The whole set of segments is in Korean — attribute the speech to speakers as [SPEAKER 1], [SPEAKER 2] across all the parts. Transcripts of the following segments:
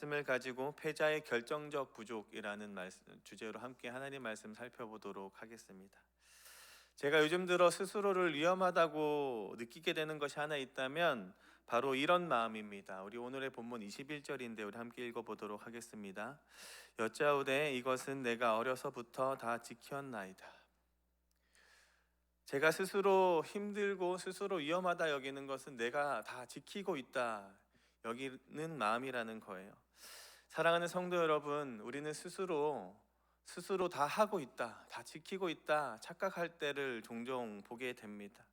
[SPEAKER 1] 말씀을 가지고 패자의 결정적 부족이라는 주제로 함께 하나님 말씀 살펴보도록 하겠습니다. 제가 요즘 들어 스스로를 위험하다고 느끼게 되는 것이 하나 있다면 바로 이런 마음입니다. 우리 오늘의 본문 21절인데 우리 함께 읽어보도록 하겠습니다. 여짜오되 이것은 내가 어려서부터 다 지켰나이다. 제가 스스로 힘들고 스스로 위험하다 여기는 것은 내가 다 지키고 있다 여기는 마음이라는 거예요. 사랑하는 성도 여러분, 우리는 스스로 다 하고 있다, 다 지키고 있다 착각할 때를 종종 보게 됩니다.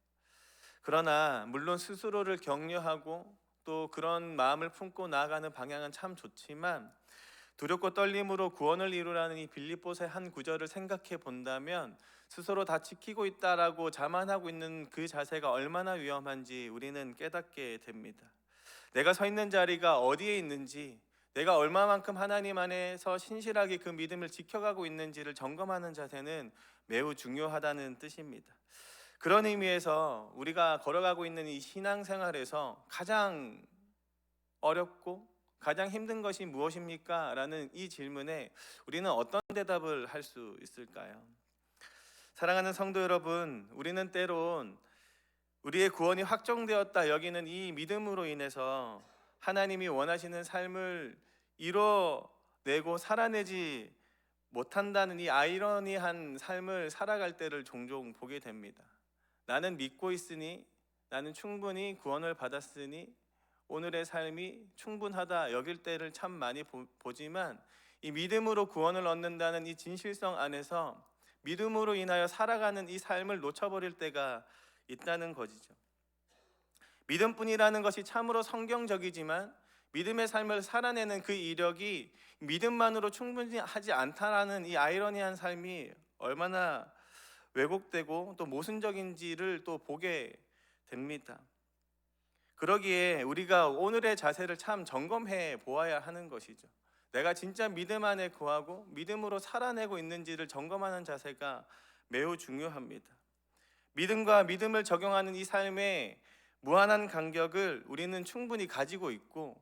[SPEAKER 1] 그러나 물론 스스로를 격려하고 또 그런 마음을 품고 나아가는 방향은 참 좋지만 두렵고 떨림으로 구원을 이루라는 이 빌립보서의 한 구절을 생각해 본다면 스스로 다 지키고 있다라고 자만하고 있는 그 자세가 얼마나 위험한지 우리는 깨닫게 됩니다. 내가 서 있는 자리가 어디에 있는지, 내가 얼마만큼 하나님 안에서 신실하게 그 믿음을 지켜가고 있는지를 점검하는 자세는 매우 중요하다는 뜻입니다. 그런 의미에서 우리가 걸어가고 있는 이 신앙생활에서 가장 어렵고 가장 힘든 것이 무엇입니까? 라는 이 질문에 우리는 어떤 대답을 할 수 있을까요? 사랑하는 성도 여러분, 우리는 때론 우리의 구원이 확정되었다 여기는 이 믿음으로 인해서 하나님이 원하시는 삶을 이뤄내고 살아내지 못한다는 이 아이러니한 삶을 살아갈 때를 종종 보게 됩니다. 나는 믿고 있으니, 나는 충분히 구원을 받았으니 오늘의 삶이 충분하다 여길 때를 참 많이 보지만 이 믿음으로 구원을 얻는다는 이 진실성 안에서 믿음으로 인하여 살아가는 이 삶을 놓쳐버릴 때가 있다는 것이죠. 믿음뿐이라는 것이 참으로 성경적이지만 믿음의 삶을 살아내는 그 이력이 믿음만으로 충분히 하지 않다라는 이 아이러니한 삶이 얼마나 왜곡되고 또 모순적인지를 또 보게 됩니다. 그러기에 우리가 오늘의 자세를 참 점검해 보아야 하는 것이죠. 내가 진짜 믿음 안에 거하고 믿음으로 살아내고 있는지를 점검하는 자세가 매우 중요합니다. 믿음과 믿음을 적용하는 이 삶의 무한한 간격을 우리는 충분히 가지고 있고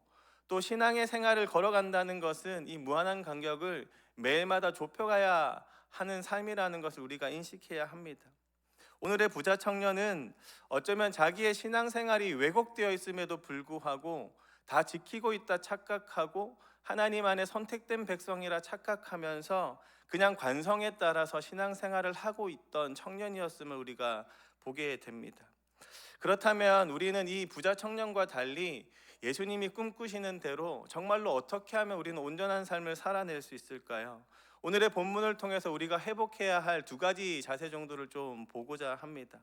[SPEAKER 1] 또 신앙의 생활을 걸어간다는 것은 이 무한한 간격을 매일마다 좁혀가야 하는 삶이라는 것을 우리가 인식해야 합니다. 오늘의 부자 청년은 어쩌면 자기의 신앙생활이 왜곡되어 있음에도 불구하고 다 지키고 있다 착각하고 하나님 안에 선택된 백성이라 착각하면서 그냥 관성에 따라서 신앙생활을 하고 있던 청년이었음을 우리가 보게 됩니다. 그렇다면 우리는 이 부자 청년과 달리 예수님이 꿈꾸시는 대로 정말로 어떻게 하면 우리는 온전한 삶을 살아낼 수 있을까요? 오늘의 본문을 통해서 우리가 회복해야 할 두 가지 자세 정도를 좀 보고자 합니다.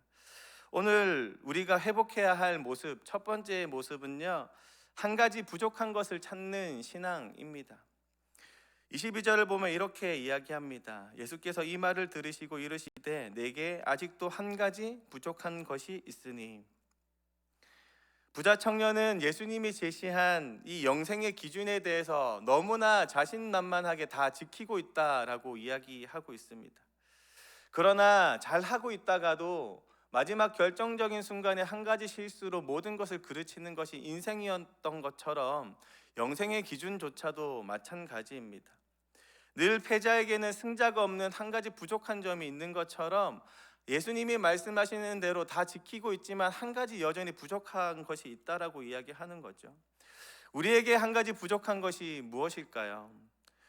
[SPEAKER 1] 오늘 우리가 회복해야 할 모습, 첫 번째 모습은요, 한 가지 부족한 것을 찾는 신앙입니다. 22절을 보면 이렇게 이야기합니다. 예수께서 이 말을 들으시고 이르시되 내게 아직도 한 가지 부족한 것이 있으니. 부자 청년은 예수님이 제시한 이 영생의 기준에 대해서 너무나 자신만만하게 다 지키고 있다라고 이야기하고 있습니다. 그러나 잘하고 있다가도 마지막 결정적인 순간에 한 가지 실수로 모든 것을 그르치는 것이 인생이었던 것처럼 영생의 기준조차도 마찬가지입니다. 늘 패자에게는 승자가 없는 한 가지 부족한 점이 있는 것처럼 예수님이 말씀하시는 대로 다 지키고 있지만 한 가지 여전히 부족한 것이 있다라고 이야기하는 거죠. 우리에게 한 가지 부족한 것이 무엇일까요?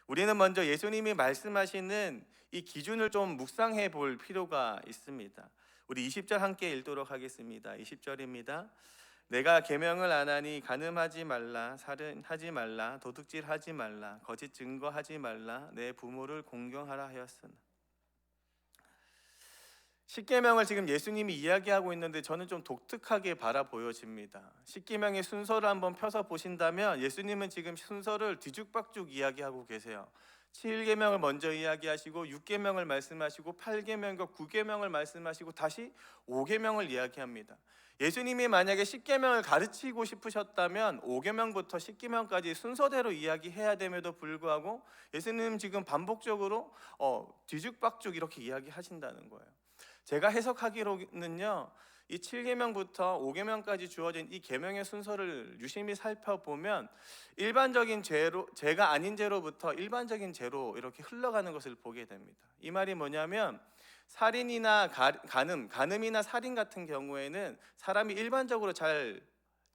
[SPEAKER 1] 우리는 먼저 예수님이 말씀하시는 이 기준을 좀 묵상해 볼 필요가 있습니다. 우리 20절 함께 읽도록 하겠습니다. 20절입니다. 내가 계명을 안 하니 간음하지 말라, 살인하지 말라, 도둑질하지 말라, 거짓 증거하지 말라, 내 부모를 공경하라 하였으나. 십계명을 지금 예수님이 이야기하고 있는데 저는 좀 독특하게 바라 보여집니다. 십계명의 순서를 한번 펴서 보신다면 예수님은 지금 순서를 뒤죽박죽 이야기하고 계세요. 7계명을 먼저 이야기하시고 6계명을 말씀하시고 8계명과 9계명을 말씀하시고 다시 5계명을 이야기합니다. 예수님이 만약에 10계명을 가르치고 싶으셨다면 5계명부터 10계명까지 순서대로 이야기해야 됨에도 불구하고 예수님 지금 반복적으로 뒤죽박죽 이렇게 이야기하신다는 거예요. 제가 해석하기로는요, 이 7계명부터 5계명까지 주어진 이 계명의 순서를 유심히 살펴보면 일반적인 죄가 아닌 죄로부터 일반적인 죄로 이렇게 흘러가는 것을 보게 됩니다. 이 말이 뭐냐면 살인이나 간음이나 살인 같은 경우에는 사람이 일반적으로 잘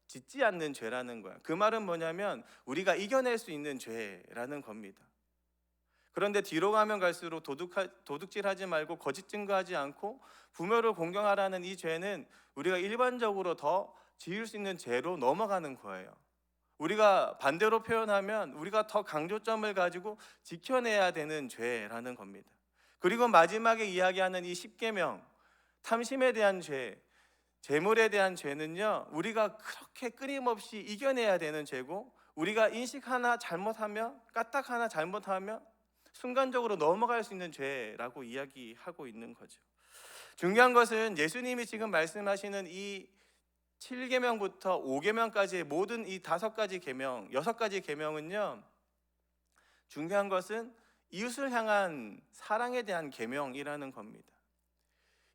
[SPEAKER 1] 짓지 않는 죄라는 거야. 그 말은 뭐냐면 우리가 이겨낼 수 있는 죄라는 겁니다. 그런데 뒤로 가면 갈수록 도둑질하지 말고 거짓 증거하지 않고 부모를 공경하라는 이 죄는 우리가 일반적으로 더 지을 수 있는 죄로 넘어가는 거예요. 우리가 반대로 표현하면 우리가 더 강조점을 가지고 지켜내야 되는 죄라는 겁니다. 그리고 마지막에 이야기하는 이 10계명, 탐심에 대한 죄, 재물에 대한 죄는요, 우리가 그렇게 끊임없이 이겨내야 되는 죄고, 우리가 인식 하나 잘못하면, 까딱 하나 잘못하면 순간적으로 넘어갈 수 있는 죄라고 이야기하고 있는 거죠. 중요한 것은 예수님이 지금 말씀하시는 이 7계명부터 5계명까지의 모든 이 5가지 계명, 6가지 계명은요, 중요한 것은 이웃을 향한 사랑에 대한 계명이라는 겁니다.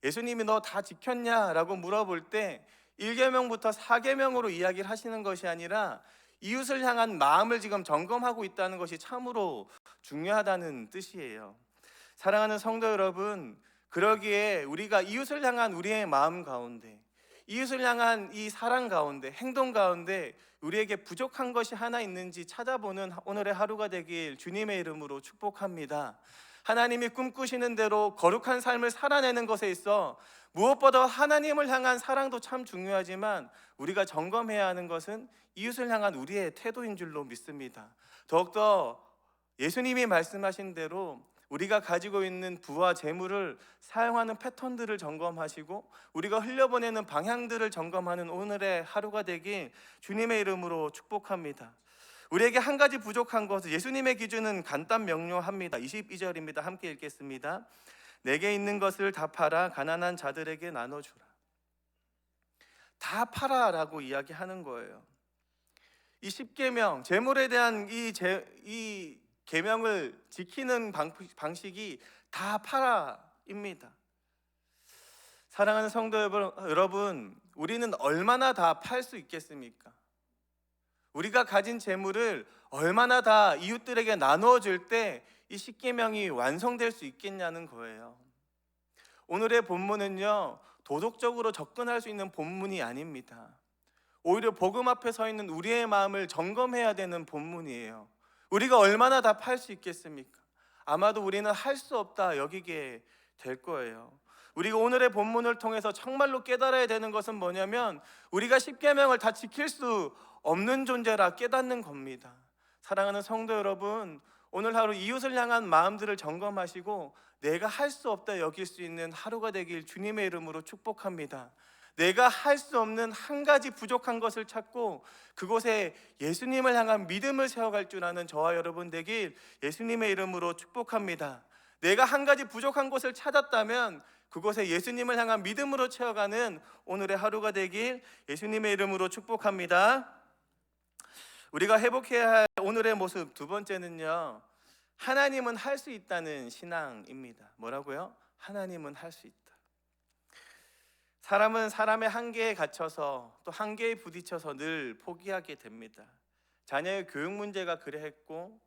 [SPEAKER 1] 예수님이 너 다 지켰냐라고 물어볼 때 1계명부터 4계명으로 이야기를 하시는 것이 아니라 이웃을 향한 마음을 지금 점검하고 있다는 것이 참으로 중요하다는 뜻이에요. 사랑하는 성도 여러분, 그러기에 우리가 이웃을 향한 우리의 마음 가운데, 이웃을 향한 이 사랑 가운데, 행동 가운데 우리에게 부족한 것이 하나 있는지 찾아보는 오늘의 하루가 되길 주님의 이름으로 축복합니다. 하나님이 꿈꾸시는 대로 거룩한 삶을 살아내는 것에 있어 무엇보다 하나님을 향한 사랑도 참 중요하지만 우리가 점검해야 하는 것은 이웃을 향한 우리의 태도인 줄로 믿습니다. 더욱더 예수님이 말씀하신 대로 우리가 가지고 있는 부와 재물을 사용하는 패턴들을 점검하시고 우리가 흘려보내는 방향들을 점검하는 오늘의 하루가 되길 주님의 이름으로 축복합니다. 우리에게 한 가지 부족한 것은 예수님의 기준은 간단 명료합니다. 22절입니다. 함께 읽겠습니다. 내게 있는 것을 다 팔아 가난한 자들에게 나눠주라. 다 팔아라고 이야기하는 거예요. 이 10계명, 재물에 대한 이 계명을 지키는 방식이 다 팔아입니다. 사랑하는 성도 여러분, 우리는 얼마나 다 팔 수 있겠습니까? 우리가 가진 재물을 얼마나 다 이웃들에게 나누어 줄 때 이 10계명이 완성될 수 있겠냐는 거예요. 오늘의 본문은요, 도덕적으로 접근할 수 있는 본문이 아닙니다. 오히려 복음 앞에 서 있는 우리의 마음을 점검해야 되는 본문이에요. 우리가 얼마나 다 팔 수 있겠습니까? 아마도 우리는 할 수 없다 여기게 될 거예요. 우리가 오늘의 본문을 통해서 정말로 깨달아야 되는 것은 뭐냐면 우리가 10계명을 다 지킬 수 없는 존재라 깨닫는 겁니다. 사랑하는 성도 여러분, 오늘 하루 이웃을 향한 마음들을 점검하시고 내가 할 수 없다 여길 수 있는 하루가 되길 주님의 이름으로 축복합니다. 내가 할 수 없는 한 가지 부족한 것을 찾고 그곳에 예수님을 향한 믿음을 세워갈 줄 아는 저와 여러분 되길 예수님의 이름으로 축복합니다. 내가 한 가지 부족한 것을 찾았다면 그곳에 예수님을 향한 믿음으로 채워가는 오늘의 하루가 되길 예수님의 이름으로 축복합니다. 우리가 회복해야 할 오늘의 모습 두 번째는요, 하나님은 할 수 있다는 신앙입니다. 뭐라고요? 하나님은 할 수 있다. 사람은 사람의 한계에 갇혀서 또 한계에 부딪혀서 늘 포기하게 됩니다. 자녀의 교육 문제가 그러했고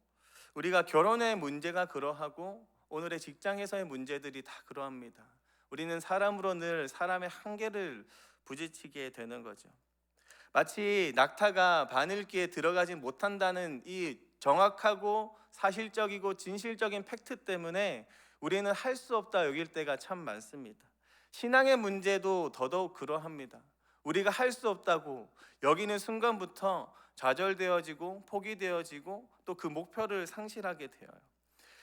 [SPEAKER 1] 우리가 결혼의 문제가 그러하고 오늘의 직장에서의 문제들이 다 그러합니다. 우리는 사람으로 늘 사람의 한계를 부딪히게 되는 거죠. 마치 낙타가 바늘기에 들어가지 못한다는 이 정확하고 사실적이고 진실적인 팩트 때문에 우리는 할 수 없다 여길 때가 참 많습니다. 신앙의 문제도 더더욱 그러합니다. 우리가 할 수 없다고 여기는 순간부터 좌절되어지고 포기되어지고 또 그 목표를 상실하게 되어요.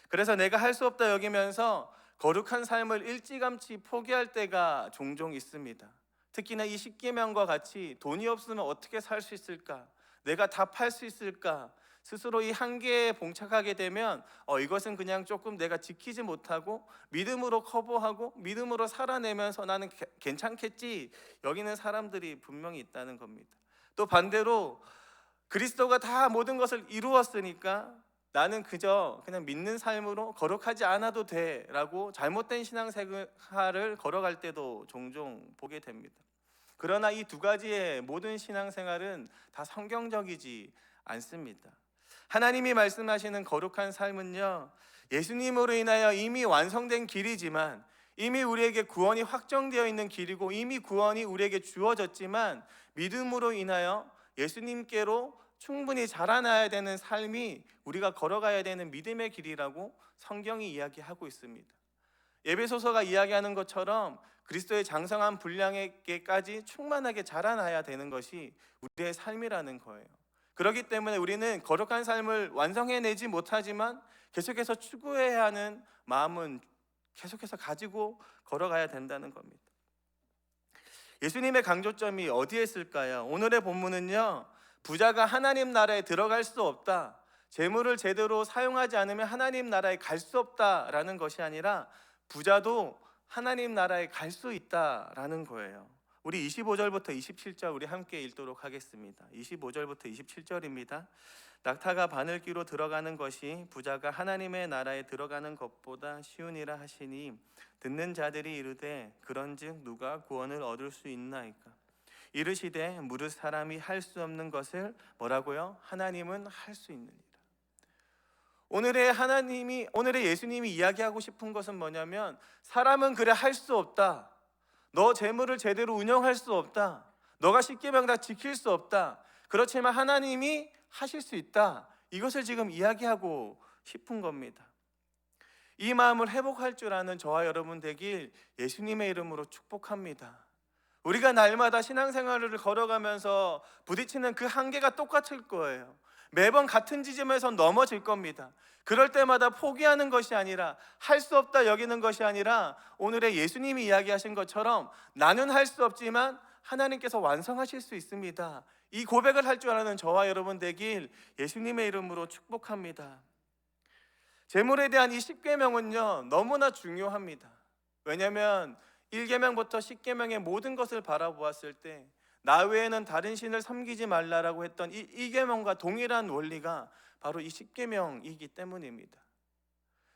[SPEAKER 1] 그래서 내가 할 수 없다 여기면서 거룩한 삶을 일찌감치 포기할 때가 종종 있습니다. 특히나 이 10계명과 같이 돈이 없으면 어떻게 살 수 있을까? 내가 다 팔 수 있을까? 스스로 이 한계에 봉착하게 되면 이것은 그냥 조금 내가 지키지 못하고 믿음으로 커버하고 믿음으로 살아내면서 나는 괜찮겠지 여기는 사람들이 분명히 있다는 겁니다. 또 반대로 그리스도가 다 모든 것을 이루었으니까 나는 그냥 믿는 삶으로 거룩하지 않아도 돼라고 잘못된 신앙생활을 걸어갈 때도 종종 보게 됩니다. 그러나 이 두 가지의 모든 신앙생활은 다 성경적이지 않습니다. 하나님이 말씀하시는 거룩한 삶은요, 예수님으로 인하여 이미 완성된 길이지만, 이미 우리에게 구원이 확정되어 있는 길이고, 이미 구원이 우리에게 주어졌지만 믿음으로 인하여 예수님께로 충분히 자라나야 되는 삶이 우리가 걸어가야 되는 믿음의 길이라고 성경이 이야기하고 있습니다. 에베소서가 이야기하는 것처럼 그리스도의 장성한 분량에게까지 충만하게 자라나야 되는 것이 우리의 삶이라는 거예요. 그렇기 때문에 우리는 거룩한 삶을 완성해내지 못하지만 계속해서 추구해야 하는 마음은 계속해서 가지고 걸어가야 된다는 겁니다. 예수님의 강조점이 어디에 있을까요? 오늘의 본문은요, 부자가 하나님 나라에 들어갈 수 없다, 재물을 제대로 사용하지 않으면 하나님 나라에 갈 수 없다라는 것이 아니라 부자도 하나님 나라에 갈 수 있다라는 거예요. 우리 25절부터 27절 우리 함께 읽도록 하겠습니다. 25절부터 27절입니다. 낙타가 바늘귀로 들어가는 것이 부자가 하나님의 나라에 들어가는 것보다 쉬우니라 하시니 듣는 자들이 이르되 그런즉 누가 구원을 얻을 수 있나이까? 이르시되 무릇 사람이 할 수 없는 것을 뭐라고요? 하나님은 할 수 있느니라. 오늘의 예수님이 이야기하고 싶은 것은 뭐냐면, 사람은 그래 할 수 없다, 너 재물을 제대로 운영할 수 없다, 너가 십계명 다 지킬 수 없다, 그렇지만 하나님이 하실 수 있다, 이것을 지금 이야기하고 싶은 겁니다. 이 마음을 회복할 줄 아는 저와 여러분 되길 예수님의 이름으로 축복합니다. 우리가 날마다 신앙생활을 걸어가면서 부딪히는 그 한계가 똑같을 거예요. 매번 같은 지점에서 넘어질 겁니다. 그럴 때마다 포기하는 것이 아니라, 할 수 없다 여기는 것이 아니라, 오늘의 예수님이 이야기하신 것처럼 나는 할 수 없지만 하나님께서 완성하실 수 있습니다, 이 고백을 할 줄 아는 저와 여러분 되길 예수님의 이름으로 축복합니다. 재물에 대한 이 10계명은요 너무나 중요합니다. 왜냐하면 1계명부터 10계명의 모든 것을 바라보았을 때 나 외에는 다른 신을 섬기지 말라라고 했던 이 계명과 동일한 원리가 바로 이 10계명이기 때문입니다.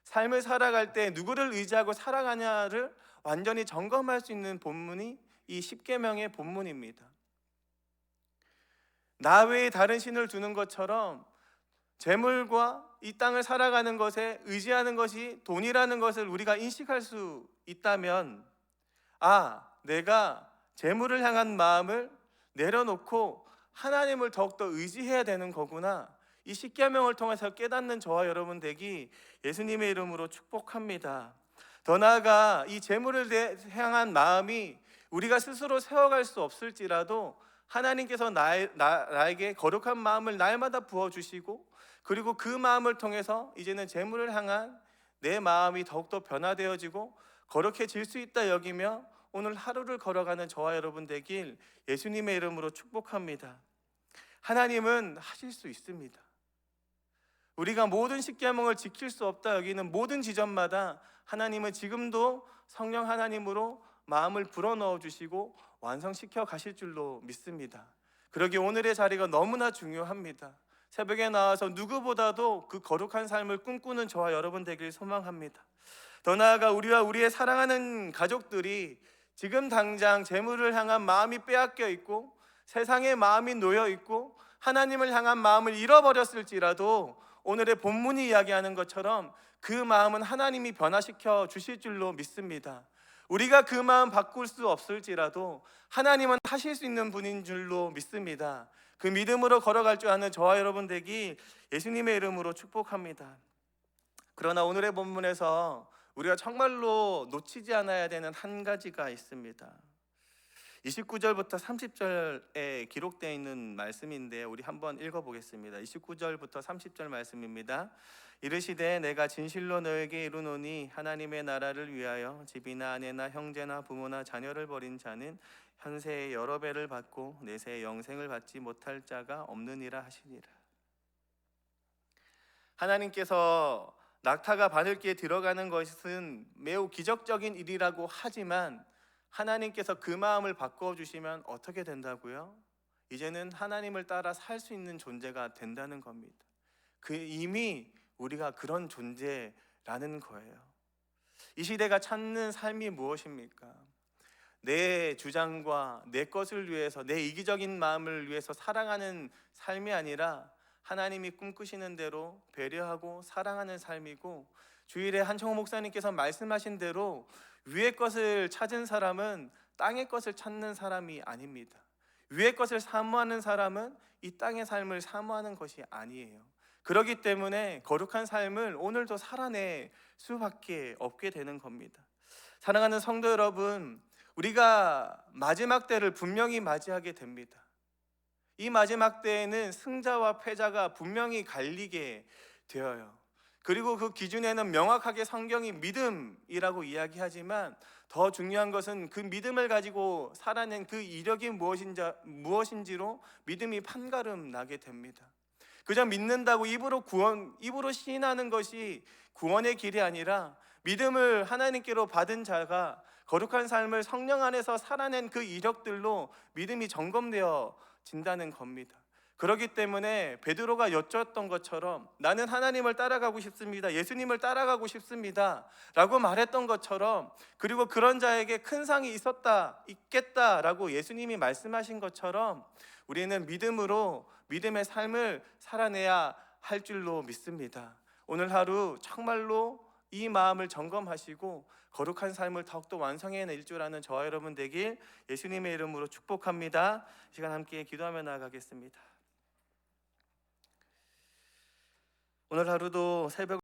[SPEAKER 1] 삶을 살아갈 때 누구를 의지하고 살아가냐를 완전히 점검할 수 있는 본문이 이 10계명의 본문입니다. 나 외에 다른 신을 두는 것처럼 재물과 이 땅을 살아가는 것에 의지하는 것이 돈이라는 것을 우리가 인식할 수 있다면, 내가 재물을 향한 마음을 내려놓고 하나님을 더욱더 의지해야 되는 거구나, 이 십계명을 통해서 깨닫는 저와 여러분 되기 예수님의 이름으로 축복합니다. 더 나아가 이 재물을 향한 마음이 우리가 스스로 세워갈 수 없을지라도 하나님께서 나에게 거룩한 마음을 날마다 부어주시고, 그리고 그 마음을 통해서 이제는 재물을 향한 내 마음이 더욱더 변화되어지고 거룩해질 수 있다 여기며 오늘 하루를 걸어가는 저와 여러분 되길 예수님의 이름으로 축복합니다. 하나님은 하실 수 있습니다. 우리가 모든 십계명을 지킬 수 없다 여기는 모든 지점마다 하나님은 지금도 성령 하나님으로 마음을 불어넣어 주시고 완성시켜 가실 줄로 믿습니다. 그러기에 오늘의 자리가 너무나 중요합니다. 새벽에 나와서 누구보다도 그 거룩한 삶을 꿈꾸는 저와 여러분 되길 소망합니다. 더 나아가 우리와 우리의 사랑하는 가족들이 지금 당장 재물을 향한 마음이 빼앗겨 있고 세상의 마음이 놓여 있고 하나님을 향한 마음을 잃어버렸을지라도 오늘의 본문이 이야기하는 것처럼 그 마음은 하나님이 변화시켜 주실 줄로 믿습니다. 우리가 그 마음 바꿀 수 없을지라도 하나님은 하실 수 있는 분인 줄로 믿습니다. 그 믿음으로 걸어갈 줄 아는 저와 여러분 되기 예수님의 이름으로 축복합니다. 그러나 오늘의 본문에서 우리가 정말로 놓치지 않아야 되는 한 가지가 있습니다. 29절부터 30절에 기록되어 있는 말씀인데 우리 한번 읽어보겠습니다. 29절부터 30절 말씀입니다. 이르시되 내가 진실로 너에게 이르노니 하나님의 나라를 위하여 집이나 아내나 형제나 부모나 자녀를 버린 자는 현세에 여러 배를 받고 내세에 영생을 받지 못할 자가 없느니라 하시니라. 하나님께서 낙타가 바늘귀에 들어가는 것은 매우 기적적인 일이라고 하지만 하나님께서 그 마음을 바꿔주시면 어떻게 된다고요? 이제는 하나님을 따라 살 수 있는 존재가 된다는 겁니다. 이미 우리가 그런 존재라는 거예요. 이 시대가 찾는 삶이 무엇입니까? 내 주장과 내 것을 위해서, 내 이기적인 마음을 위해서 살아가는 삶이 아니라 하나님이 꿈꾸시는 대로 배려하고 사랑하는 삶이고, 주일에 한청호 목사님께서 말씀하신 대로 위의 것을 찾은 사람은 땅의 것을 찾는 사람이 아닙니다. 위의 것을 사모하는 사람은 이 땅의 삶을 사모하는 것이 아니에요. 그렇기 때문에 거룩한 삶을 오늘도 살아낼 수밖에 없게 되는 겁니다. 사랑하는 성도 여러분, 우리가 마지막 때를 분명히 맞이하게 됩니다. 이 마지막 때에는 승자와 패자가 분명히 갈리게 되어요. 그리고 그 기준에는 명확하게 성경이 믿음이라고 이야기하지만, 더 중요한 것은 그 믿음을 가지고 살아낸 그 이력이 무엇인지로 믿음이 판가름 나게 됩니다. 그저 믿는다고 입으로 시인하는 것이 구원의 길이 아니라, 믿음을 하나님께로 받은 자가 거룩한 삶을 성령 안에서 살아낸 그 이력들로 믿음이 점검되어 진다는 겁니다. 그렇기 때문에 베드로가 여쭈었던 것처럼, 나는 하나님을 따라가고 싶습니다, 예수님을 따라가고 싶습니다 라고 말했던 것처럼, 그리고 그런 자에게 큰 상이 있겠다라고 예수님이 말씀하신 것처럼, 우리는 믿음으로 믿음의 삶을 살아내야 할 줄로 믿습니다. 오늘 하루 정말로 이 마음을 점검하시고 거룩한 삶을 더욱더 완성해낼 줄 아는 저와 여러분 되길 예수님의 이름으로 축복합니다. 이 시간 함께 기도하며 나아가겠습니다. 오늘 하루도 새벽